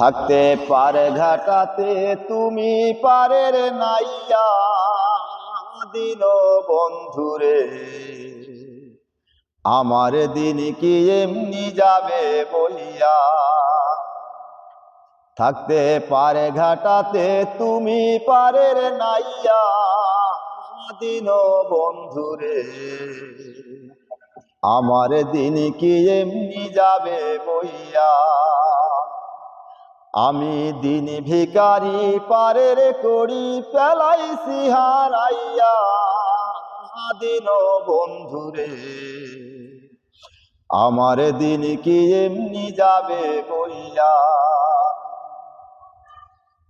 থাকতে পারে ঘাটাতে তুমি পারের নাইয়া দিন বন্ধুরে। আমার দিন কি এমনি যাবে বলিয়া। থাকতে পারে ঘাটাতে তুমি পারের নাইয়া দিন বন্ধুরে। আমার দিন কি এমনি যাবে বইয়া। আমি দিন ভিখারি পারের করি পেলাইছি হারাইয়া দিন বন্ধুরে। আমার দিন কি এমনি যাবে বইয়া।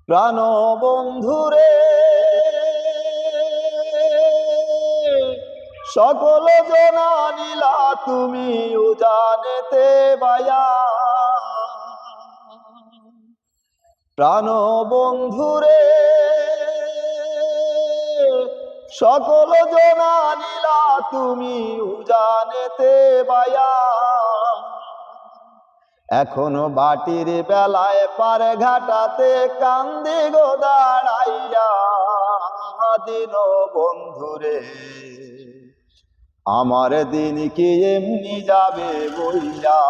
প্রাণ বন্ধুরে সকল জনা নিলা তুমি উজানেতে বায়া। প্রাণ বন্ধুরে সকল জনা নিলা তুমি উজানেতে বায়া। এখনো বাটির বেলায় পারে ঘাটাতে কান্দি গো দাঁড়াইয়া দিন বন্ধুরে। আমার দিন কি এমনি যাবে বইয়া।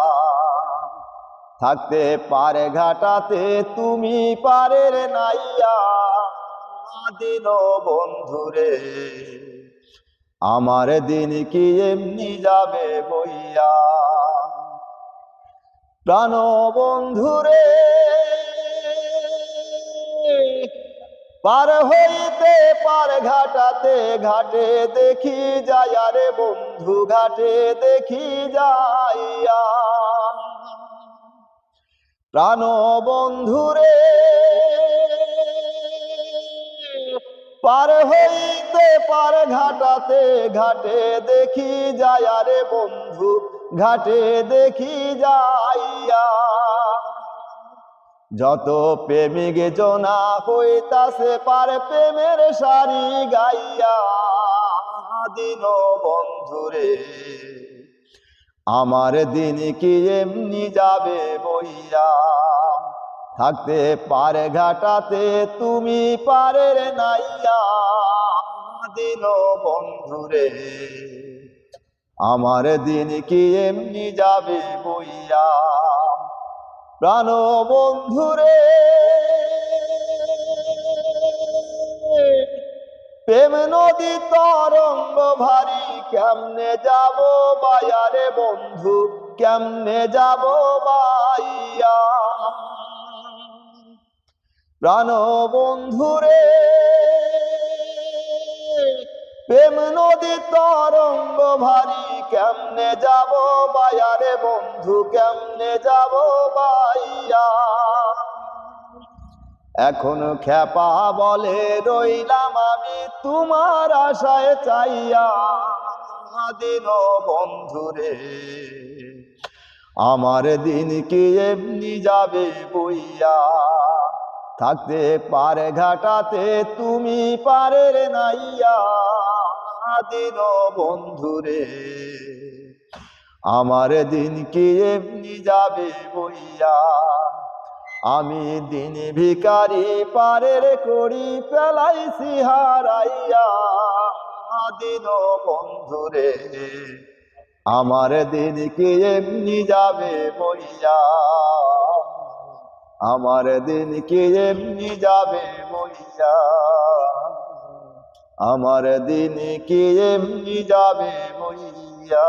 থাকতে পারে ঘাটাতে তুমি পারের নাইয়া দিন বন্ধুরে। আমার দিন কি এমনি যাবে বইয়া। প্রাণ বন্ধুরে পার হইতে পার ঘাটাতে ঘাটে দেখি যাইয়া রে বন্ধু ঘাটে দেখি যাইয়া। প্রাণ বন্ধুরে পার হইতে পার ঘাটাতে ঘাটে দেখি যাইয়া রে বন্ধু ঘাটে দেখি যাইয়া। যত প্রেমিক জনা হইতাছে পার প্রেমের সারি গাইয়া দিন বন্ধুরে। আমার দিন কি এমনি যাবে বইয়া। থাকতে পারে ঘাটাতে তুমি পারের নাইয়া দিন বন্ধুরে। আমার দিন কি এমনি যাবে বইয়া। প্রাণ বন্ধুরে প্রেম নদী তরঙ্গ ভারী কেমনে যাব বায়া রে বন্ধু কেমনে যাব বাইয়া। প্রাণ বন্ধুরে প্রেম নদী তরঙ্গ ভারী কেমনে যাব বায়া রে বন্ধু কেমনে যাব বাইয়া। এখন খেপা বলে রইলাম আমি তোমার আশায় চাইয়া দিন বন্ধুরে। আমার দিন কি এমনি যাবে বইয়া। থাকতে পারে ঘাটাতে তুমি পারের নাইয়া দিন বন্ধুরে। আমার দিন কি এমনি যাবে বইয়া। আমি দিন ভিখারি পারের করি পেলাইছি হারাইয়া দিন বন্ধুরে। আমার দিন কি এমনি যাবে বইয়া। আমার দিন কি এমনি যাবে বইয়া। আমার দিন কি এমনি যাবে বইয়া।